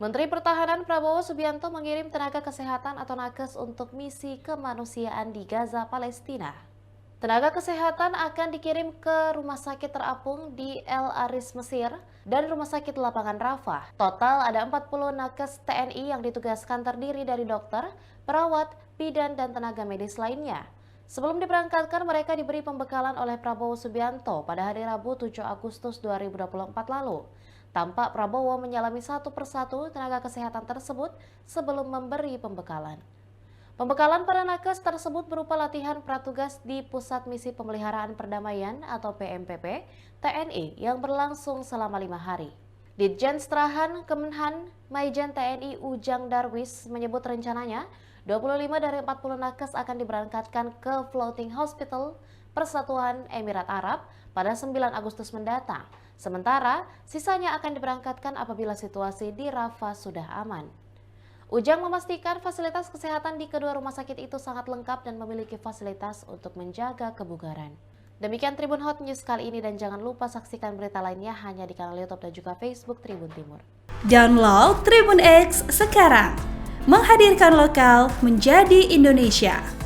Menteri Pertahanan Prabowo Subianto mengirim tenaga kesehatan atau nakes untuk misi kemanusiaan di Gaza, Palestina. Tenaga kesehatan akan dikirim ke rumah sakit terapung di El Aris, Mesir, dan rumah sakit lapangan Rafah. Total ada 40 nakes TNI yang ditugaskan terdiri dari dokter, perawat, bidan, dan tenaga medis lainnya. Sebelum diberangkatkan, mereka diberi pembekalan oleh Prabowo Subianto pada hari Rabu 7 Agustus 2024 lalu. Tampak Prabowo menyalami satu persatu tenaga kesehatan tersebut sebelum memberi pembekalan. Pembekalan para nakes tersebut berupa latihan pratugas di Pusat Misi Pemeliharaan Perdamaian atau PMPP TNI yang berlangsung selama 5 hari. Ditjen Strahan Kemenhan Maijen TNI Ujang Darwis menyebut rencananya 25 dari 40 nakes akan diberangkatkan ke Floating Hospital Persatuan Emirat Arab pada 9 Agustus mendatang. Sementara sisanya akan diberangkatkan apabila situasi di Rafah sudah aman. Ujang memastikan fasilitas kesehatan di kedua rumah sakit itu sangat lengkap dan memiliki fasilitas untuk menjaga kebugaran. Demikian Tribun Hot News kali ini dan jangan lupa saksikan berita lainnya hanya di kanal YouTube dan juga Facebook Tribun Timur. Download Tribun X sekarang, menghadirkan lokal menjadi Indonesia.